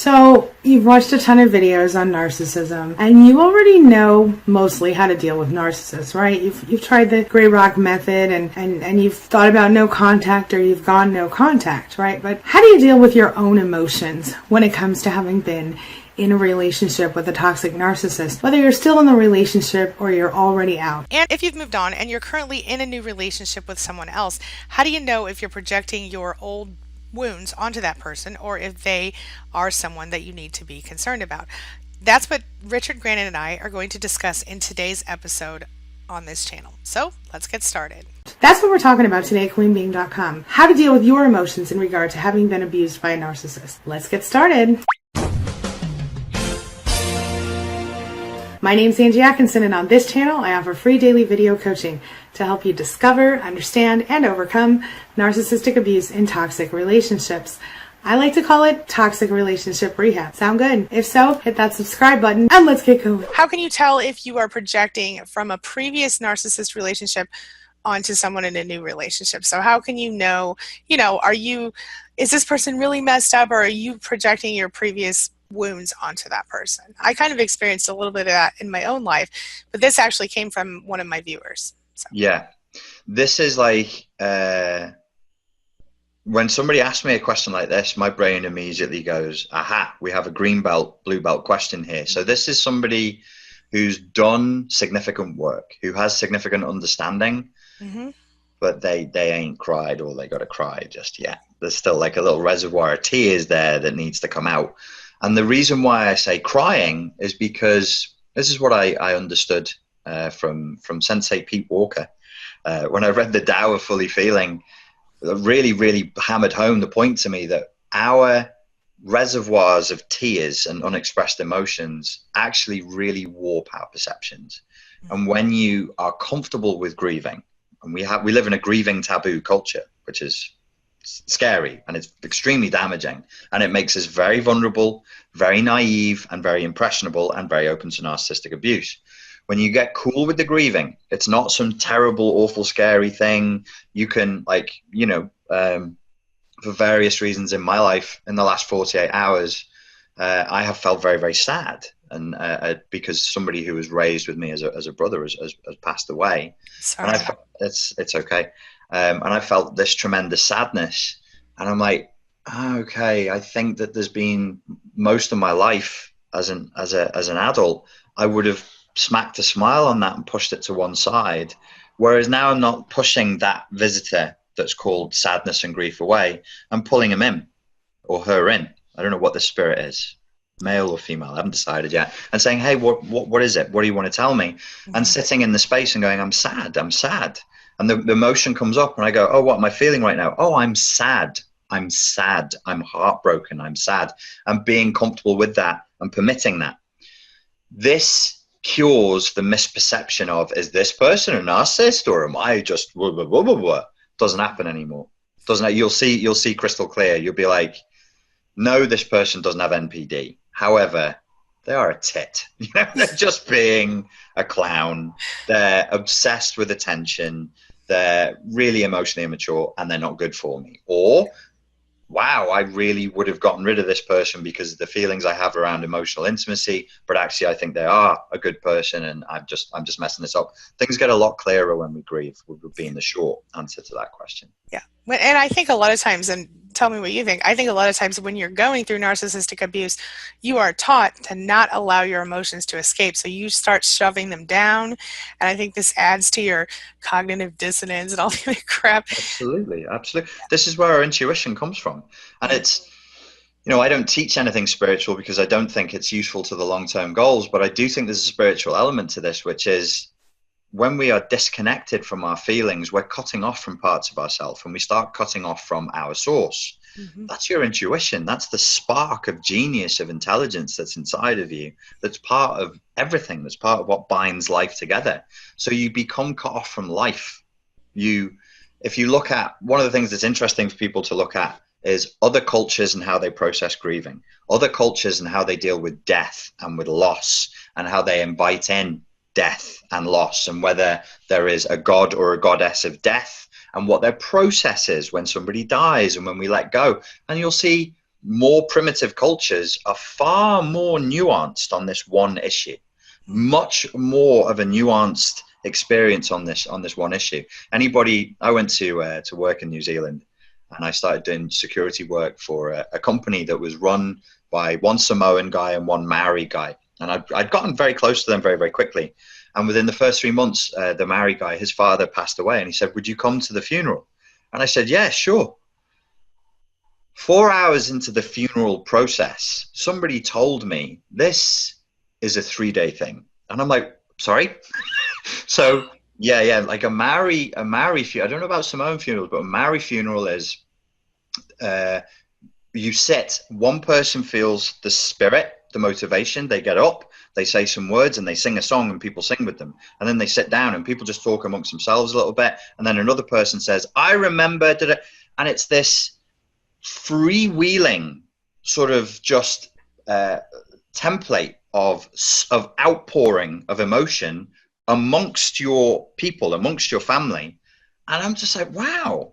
So you've watched a ton of videos on narcissism, and you already know mostly how to deal with narcissists, right? You've tried the gray rock method, and you've thought about no contact, or you've gone no contact, right? But how do you deal with your own emotions when it comes to having been in a relationship with a toxic narcissist, whether you're still in the relationship or you're already out? And if you've moved on and you're currently in a new relationship with someone else, how do you know if you're projecting your old wounds onto that person or if they are someone that you need to be concerned about? That's what Richard, Grannon, and I are going to discuss in today's episode on this channel. So let's get started. That's what we're talking about today at QueenBeing.com. How to deal with your emotions in regard to having been abused by a narcissist. Let's get started. My name's Angie Atkinson, and on this channel, I offer free daily video coaching to help you discover, understand, and overcome narcissistic abuse in toxic relationships. I like to call it toxic relationship rehab. Sound good? If so, hit that subscribe button and let's get going. How can you tell if you are projecting from a previous narcissist relationship onto someone in a new relationship? So how can you know, is this person really messed up, or are you projecting your previous wounds onto that person? I kind of experienced a little bit of that in my own life, but this actually came from one of my viewers. So. Yeah, this is like when somebody asks me a question like this, my brain immediately goes, aha, we have a green belt, blue belt question here. So this is somebody who's done significant work, who has significant understanding, but they ain't cried all they got to cry just yet. There's still like a little reservoir of tears there that needs to come out. And the reason why I say crying is because this is what I understood from Sensei Pete Walker. When I read The Tao of Fully Feeling, it really hammered home the point to me that our reservoirs of tears and unexpressed emotions actually really warp our perceptions. And when you are comfortable with grieving, and we live in a grieving taboo culture, which is scary, and it's extremely damaging, and it makes us very vulnerable, very naive, and very impressionable, and very open to narcissistic abuse. When you get cool with the grieving, it's not some terrible, awful, scary thing. You can, for various reasons in my life, in the last 48 hours, I have felt very, very sad, and because somebody who was raised with me as a brother has passed away. Sorry. And it's okay. And I felt this tremendous sadness, and I'm like, okay, I think that there's been most of my life as an adult, I would have smacked a smile on that and pushed it to one side. Whereas now I'm not pushing that visitor that's called sadness and grief away. I'm pulling him in, or her in. I don't know what the spirit is, male or female. I haven't decided yet. And saying, hey, what is it? What do you want to tell me? And sitting in the space and going, I'm sad. And the emotion comes up, and I go, oh, what am I feeling right now? Oh, I'm sad. I'm heartbroken. I'm sad. And being comfortable with that and permitting that. This cures the misperception of, is this person a narcissist, or am I just blah, blah, blah, blah, blah. Doesn't happen anymore. You'll see crystal clear. You'll be like, no, this person doesn't have NPD. However, they are a tit. They're just being a clown. They're obsessed with attention. They're really emotionally immature, and they're not good for me. Or, wow, I really would have gotten rid of this person because of the feelings I have around emotional intimacy, but actually I think they are a good person, and I'm just messing this up. Things get a lot clearer when we grieve, would be in the short answer to that question. Yeah. And I think a lot of times, and tell me what you think, I think a lot of times when you're going through narcissistic abuse, you are taught to not allow your emotions to escape. So you start shoving them down. And I think this adds to your cognitive dissonance and all the other crap. Absolutely. This is where our intuition comes from. And it's, I don't teach anything spiritual because I don't think it's useful to the long-term goals, but I do think there's a spiritual element to this, which is, when we are disconnected from our feelings, we're cutting off from parts of ourselves, and we start cutting off from our source. That's your intuition. That's the spark of genius, of intelligence that's inside of you. That's part of everything. That's part of what binds life together. So you become cut off from life. If you look at, one of the things that's interesting for people to look at is other cultures and how they process grieving, other cultures and how they deal with death and with loss, and how they invite in death and loss, and whether there is a god or a goddess of death, and what their process is when somebody dies and when we let go. And you'll see more primitive cultures are far more nuanced on this one issue, much more of a nuanced experience on this one issue. I went to work in New Zealand, and I started doing security work for a company that was run by one Samoan guy and one Maori guy. And I'd gotten very close to them very, very quickly. And within the first 3 months, the Maori guy, his father passed away, and he said, "Would you come to the funeral?" And I said, "Yeah, sure." 4 hours into the funeral process, somebody told me this is a 3-day thing. And I'm like, sorry? So yeah, like a Maori funeral, I don't know about Samoan funerals, but a Maori funeral is, you sit, one person feels the spirit, the motivation, they get up, they say some words, and they sing a song, and people sing with them. And then they sit down, and people just talk amongst themselves a little bit. And then another person says, "I remember," and it's this freewheeling sort of just template of outpouring of emotion amongst your people, amongst your family. And I'm just like, wow,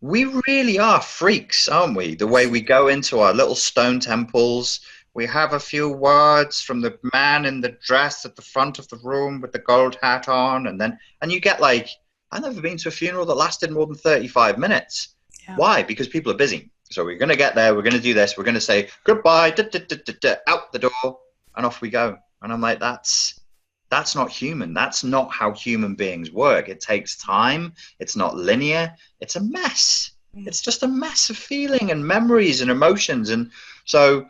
we really are freaks, aren't we? The way we go into our little stone temples, we have a few words from the man in the dress at the front of the room with the gold hat on, and you get like, I've never been to a funeral that lasted more than 35 minutes. Yeah. Why? Because people are busy. So we're going to get there, we're going to do this, we're going to say goodbye, out the door, and off we go. And I'm like, that's not human. That's not how human beings work. It takes time. It's not linear. It's a mess. It's just a mess of feeling and memories and emotions. And so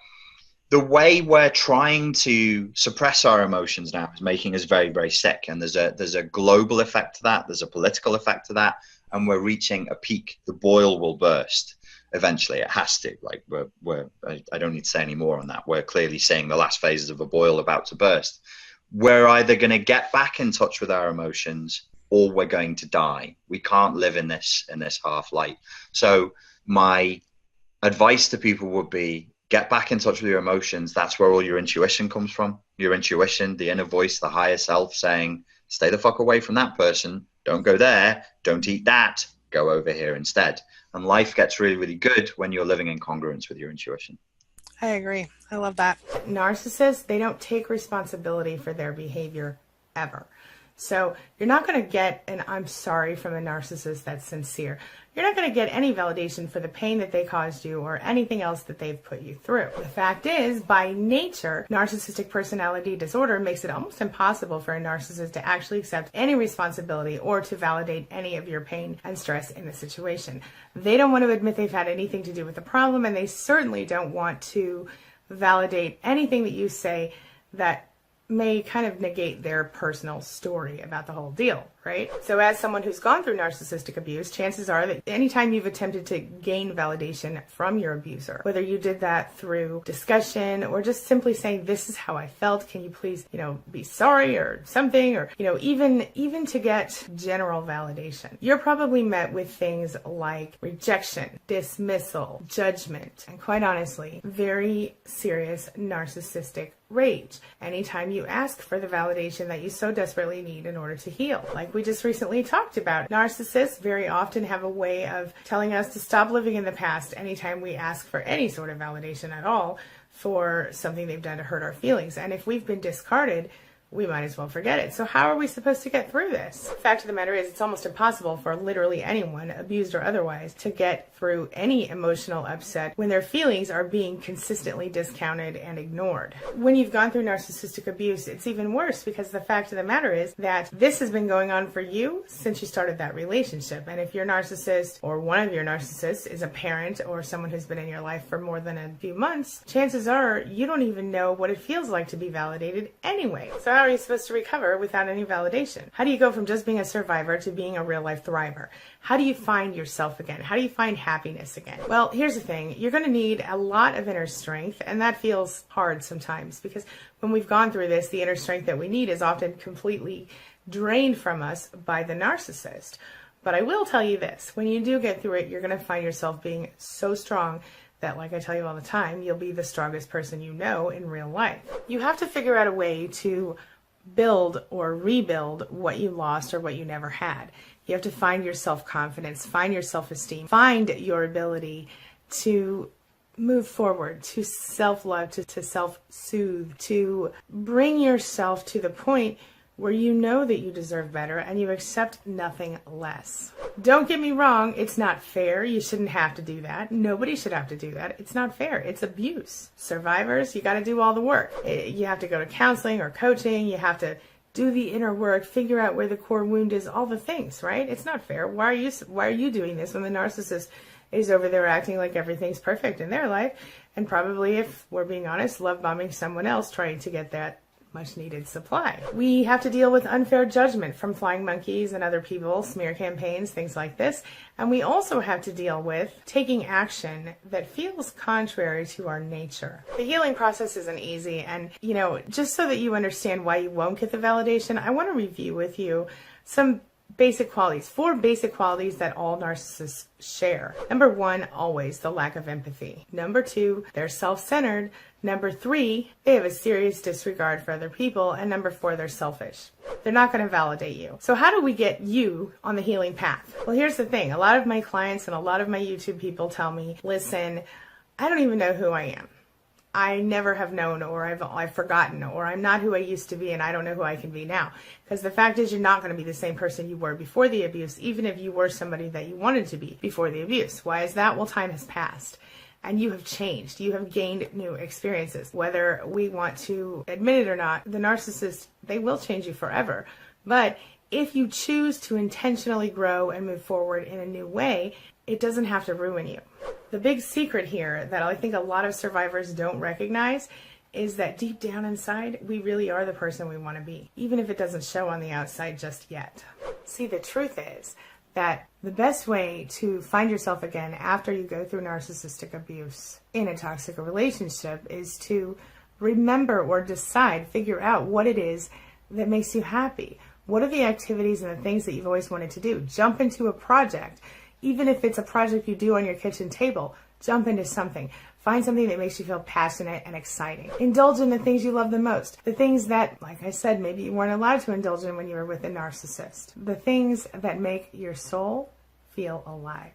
the way we're trying to suppress our emotions now is making us very, very sick. And there's a global effect to that. There's a political effect to that. And we're reaching a peak. The boil will burst. Eventually it has to. Like I don't need to say any more on that. We're clearly seeing the last phases of a boil about to burst. We're either going to get back in touch with our emotions, or we're going to die. We can't live in this half light. So my advice to people would be, get back in touch with your emotions. That's where all your intuition comes from. Your intuition, the inner voice, the higher self saying, stay the fuck away from that person. Don't go there. Don't eat that. Go over here instead. And life gets really, really good when you're living in congruence with your intuition. I agree. I love that. Narcissists, they don't take responsibility for their behavior ever. So you're not going to get an "I'm sorry" from a narcissist that's sincere. You're not going to get any validation for the pain that they caused you or anything else that they've put you through. The fact is, by nature, narcissistic personality disorder makes it almost impossible for a narcissist to actually accept any responsibility or to validate any of your pain and stress in the situation. They don't want to admit they've had anything to do with the problem, and they certainly don't want to validate anything that you say that may kind of negate their personal story about the whole deal, right? So as someone who's gone through narcissistic abuse, chances are that anytime you've attempted to gain validation from your abuser, whether you did that through discussion or just simply saying, "This is how I felt, can you please, be sorry," or something, or, even to get general validation, you're probably met with things like rejection, dismissal, judgment, and quite honestly, very serious narcissistic rage anytime you ask for the validation that you so desperately need in order to heal. Like we just recently talked about, narcissists very often have a way of telling us to stop living in the past anytime we ask for any sort of validation at all for something they've done to hurt our feelings. And if we've been discarded, we might as well forget it. So how are we supposed to get through this? The fact of the matter is, it's almost impossible for literally anyone, abused or otherwise, to get through any emotional upset when their feelings are being consistently discounted and ignored. When you've gone through narcissistic abuse, it's even worse, because the fact of the matter is that this has been going on for you since you started that relationship. And if your narcissist or one of your narcissists is a parent or someone who's been in your life for more than a few months, chances are you don't even know what it feels like to be validated anyway. So how are you supposed to recover without any validation? How do you go from just being a survivor to being a real life thriver? How do you find yourself again? How do you find happiness again? Well, here's the thing. You're going to need a lot of inner strength, and that feels hard sometimes, because when we've gone through this, the inner strength that we need is often completely drained from us by the narcissist. But I will tell you this, when you do get through it, you're going to find yourself being so strong that, like I tell you all the time, you'll be the strongest person you know in real life. You have to figure out a way to build or rebuild what you lost or what you never had. You have to find your self-confidence, find your self-esteem, find your ability to move forward, to self-love, to self-soothe, to bring yourself to the point where you know that you deserve better and you accept nothing less. Don't get me wrong, it's not fair. You shouldn't have to do that. Nobody should have to do that. It's not fair. It's abuse. Survivors, you got to do all the work. You have to go to counseling or coaching. You have to do the inner work, figure out where the core wound is, all the things, right? It's not fair. Why are you doing this when the narcissist is over there acting like everything's perfect in their life and probably, if we're being honest, love bombing someone else trying to get that much needed supply. We have to deal with unfair judgment from flying monkeys and other people, smear campaigns, things like this. And we also have to deal with taking action that feels contrary to our nature. The healing process isn't easy. And, just so that you understand why you won't get the validation, I want to review with you some basic qualities, 4 basic qualities that all narcissists share. Number 1, always the lack of empathy. Number 2, they're self-centered. Number 3, they have a serious disregard for other people. And number 4, they're selfish. They're not going to validate you. So how do we get you on the healing path? Well, here's the thing. A lot of my clients and a lot of my YouTube people tell me, listen, I don't even know who I am. I never have known, or I've forgotten, or I'm not who I used to be and I don't know who I can be now. Because the fact is, you're not going to be the same person you were before the abuse, even if you were somebody that you wanted to be before the abuse. Why is that? Well, time has passed and you have changed. You have gained new experiences. Whether we want to admit it or not, the narcissist, they will change you forever. But if you choose to intentionally grow and move forward in a new way, it doesn't have to ruin you. The big secret here that I think a lot of survivors don't recognize is that deep down inside, we really are the person we want to be, even if it doesn't show on the outside just yet. See, the truth is that the best way to find yourself again after you go through narcissistic abuse in a toxic relationship is to remember or decide, figure out what it is that makes you happy. What are the activities and the things that you've always wanted to do? Jump into a project. Even if it's a project you do on your kitchen table, jump into something. Find something that makes you feel passionate and exciting. Indulge in the things you love the most. The things that, like I said, maybe you weren't allowed to indulge in when you were with a narcissist. The things that make your soul feel alive.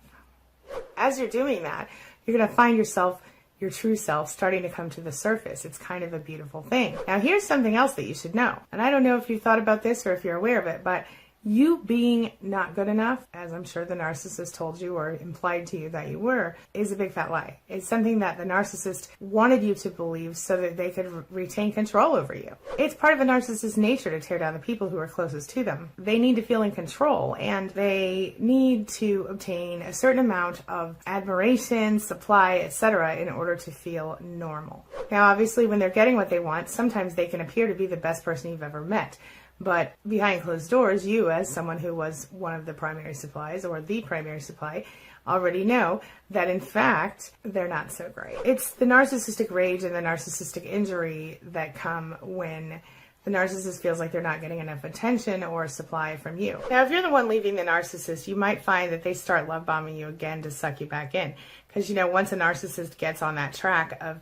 As you're doing that, you're going to find yourself, your true self, starting to come to the surface. It's kind of a beautiful thing. Now, here's something else that you should know. And I don't know if you've thought about this or if you're aware of it, but you being not good enough, as I'm sure the narcissist told you or implied to you that you were, is a big fat lie. It's something that the narcissist wanted you to believe so that they could retain control over you. It's part of a narcissist's nature to tear down the people who are closest to them. They need to feel in control, and they need to obtain a certain amount of admiration, supply, etc. in order to feel normal. Now, obviously, when they're getting what they want, sometimes they can appear to be the best person you've ever met. But behind closed doors, you, as someone who was one of the primary supplies or the primary supply, already know that, in fact, they're not so great. It's the narcissistic rage and the narcissistic injury that come when the narcissist feels like they're not getting enough attention or supply from you. Now, if you're the one leaving the narcissist, you might find that they start love bombing you again to suck you back in. Because, once a narcissist gets on that track of,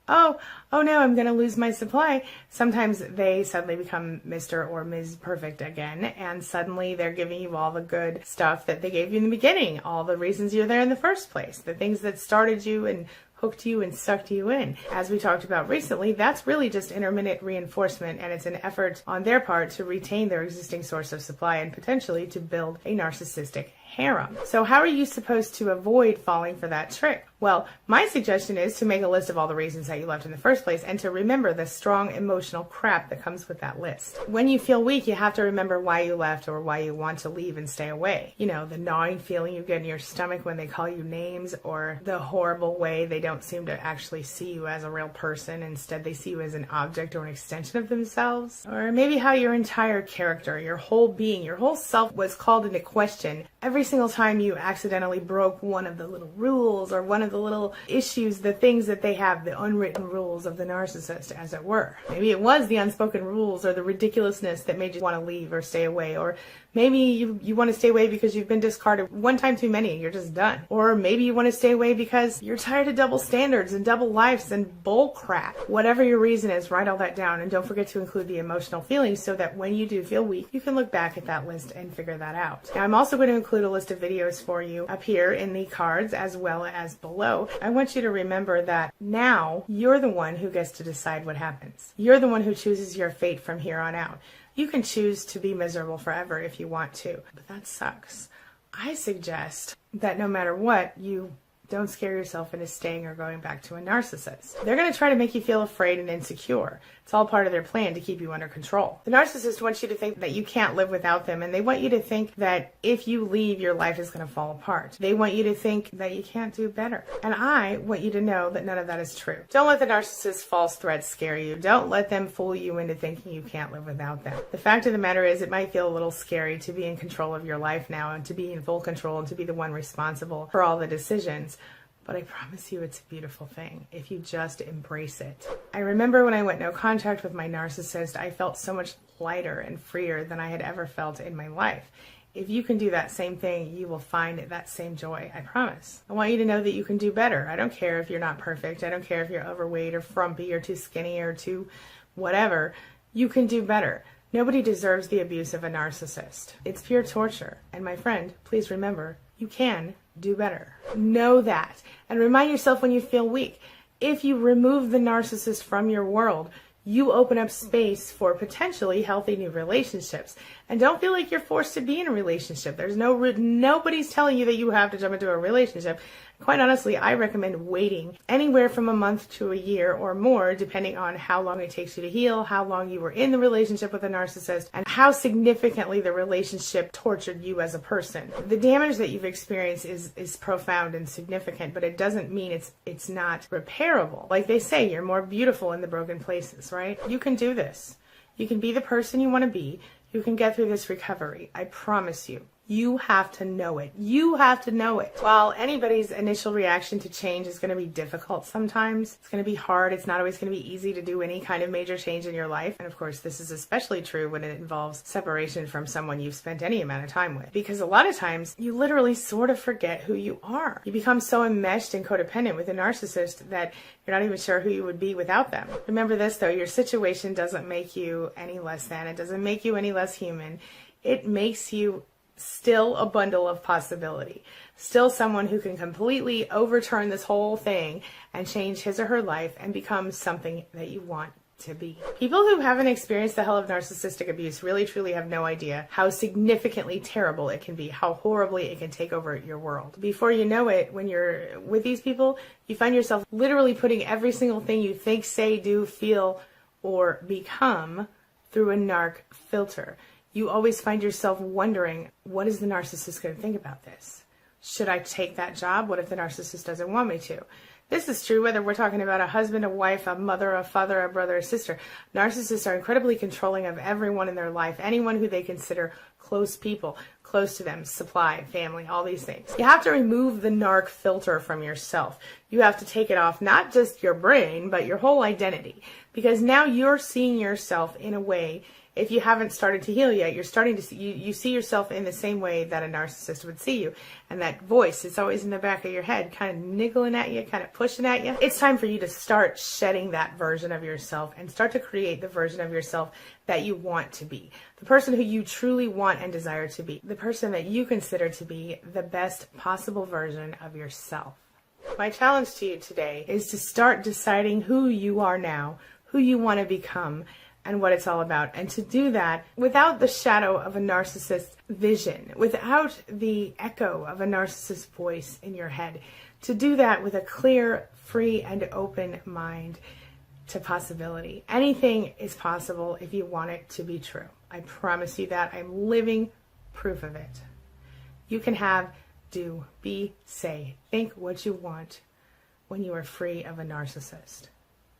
oh no, I'm going to lose my supply, sometimes they suddenly become Mr. or Ms. Perfect again, and suddenly they're giving you all the good stuff that they gave you in the beginning, all the reasons you're there in the first place, the things that started you and hooked you and sucked you in. As we talked about recently, that's really just intermittent reinforcement, and it's an effort on their part to retain their existing source of supply and potentially to build a narcissistic harem. So how are you supposed to avoid falling for that trick? Well, my suggestion is to make a list of all the reasons that you left in the first place and to remember the strong emotional crap that comes with that list. When you feel weak, you have to remember why you left or why you want to leave and stay away. The gnawing feeling you get in your stomach when they call you names, or the horrible way they don't seem to actually see you as a real person. Instead, they see you as an object or an extension of themselves. Or maybe how your entire character, your whole being, your whole self was called into question every single time you accidentally broke one of the little rules or one of the little issues, the things that they have, the unwritten rules of the narcissist, as it were. Maybe it was the unspoken rules or the ridiculousness that made you want to leave or stay away, or maybe you want to stay away because you've been discarded one time too many and you're just done. Or maybe you want to stay away because you're tired of double standards and double lives and bull crap. Whatever your reason is, write all that down, and don't forget to include the emotional feelings so that when you do feel weak, you can look back at that list and figure that out. Now, I'm also going to include include a list of videos for you up here in the cards as well as below. I want you to remember that now you're the one who gets to decide what happens. You're the one who chooses your fate from here on out. You can choose to be miserable forever if you want to, but that sucks. I suggest that no matter what, you don't scare yourself into staying or going back to a narcissist. They're going to try to make you feel afraid and insecure. It's all part of their plan to keep you under control. The narcissist wants you to think that you can't live without them, and they want you to think that if you leave, your life is going to fall apart. They want you to think that you can't do better. And I want you to know that none of that is true. Don't let the narcissist's false threats scare you. Don't let them fool you into thinking you can't live without them. The fact of the matter is, it might feel a little scary to be in control of your life now and to be in full control and to be the one responsible for all the decisions. But I promise you it's a beautiful thing if you just embrace it. I remember when I went no contact with my narcissist, I felt so much lighter and freer than I had ever felt in my life. If you can do that same thing, you will find that same joy, I promise. I want you to know that you can do better. I don't care if you're not perfect. I don't care if you're overweight or frumpy or too skinny or too whatever. You can do better. Nobody deserves the abuse of a narcissist. It's pure torture. And my friend, please remember, you can do better. Know that. And remind yourself when you feel weak. If you remove the narcissist from your world, you open up space for potentially healthy new relationships. And don't feel like you're forced to be in a relationship. There's nobody's telling you that you have to jump into a relationship. Quite honestly, I recommend waiting anywhere from a month to a year or more, depending on how long it takes you to heal, how long you were in the relationship with a narcissist, and how significantly the relationship tortured you as a person. The damage that you've experienced is profound and significant, but it doesn't mean it's not repairable. Like they say, you're more beautiful in the broken places, right? You can do this. You can be the person you want to be. You can get through this recovery. I promise you. You have to know it. You have to know it. While anybody's initial reaction to change is going to be difficult sometimes, it's going to be hard. It's not always going to be easy to do any kind of major change in your life. And of course, this is especially true when it involves separation from someone you've spent any amount of time with. Because a lot of times, you literally sort of forget who you are. You become so enmeshed and codependent with a narcissist that you're not even sure who you would be without them. Remember this though, your situation doesn't make you any less than. It doesn't make you any less human. It makes you still a bundle of possibility, still someone who can completely overturn this whole thing and change his or her life and become something that you want to be. People who haven't experienced the hell of narcissistic abuse really truly have no idea how significantly terrible it can be, how horribly it can take over your world. Before you know it, when you're with these people, you find yourself literally putting every single thing you think, say, do, feel, or become through a narc filter. You always find yourself wondering, what is the narcissist going to think about this? Should I take that job? What if the narcissist doesn't want me to? This is true whether we're talking about a husband, a wife, a mother, a father, a brother, a sister. Narcissists are incredibly controlling of everyone in their life, anyone who they consider close people, close to them, supply, family, all these things. You have to remove the narc filter from yourself. You have to take it off, not just your brain, but your whole identity. Because now you're seeing yourself in a way. If you haven't started to heal yet, you're starting to see, you see yourself in the same way that a narcissist would see you. And that voice is always in the back of your head, kind of niggling at you, kind of pushing at you. It's time for you to start shedding that version of yourself and start to create the version of yourself that you want to be. The person who you truly want and desire to be. The person that you consider to be the best possible version of yourself. My challenge to you today is to start deciding who you are now, who you want to become, and what it's all about. And to do that without the shadow of a narcissist's vision, without the echo of a narcissist's voice in your head. To do that with a clear, free, and open mind to possibility. Anything is possible if you want it to be true. I promise you that. I'm living proof of it. You can have, do, be, say, think what you want when you are free of a narcissist,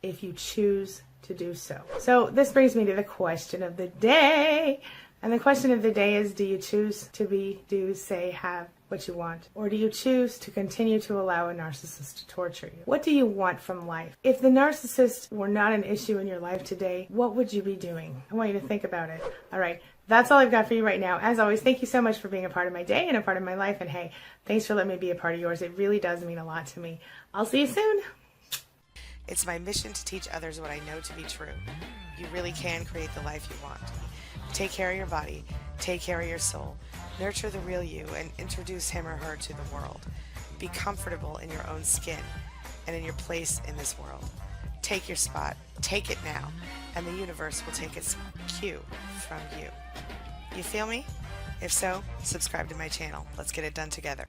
if you choose to do so. So this brings me to the question of the day. And the question of the day is, do you choose to be, do, say, have what you want? Or do you choose to continue to allow a narcissist to torture you? What do you want from life? If the narcissist were not an issue in your life today, what would you be doing? I want you to think about it. All right. That's all I've got for you right now. As always, thank you so much for being a part of my day and a part of my life. And hey, thanks for letting me be a part of yours. It really does mean a lot to me. I'll see you soon. It's my mission to teach others what I know to be true. You really can create the life you want. Take care of your body. Take care of your soul. Nurture the real you and introduce him or her to the world. Be comfortable in your own skin and in your place in this world. Take your spot, take it now, and the universe will take its cue from you. You feel me? If so, subscribe to my channel. Let's get it done together.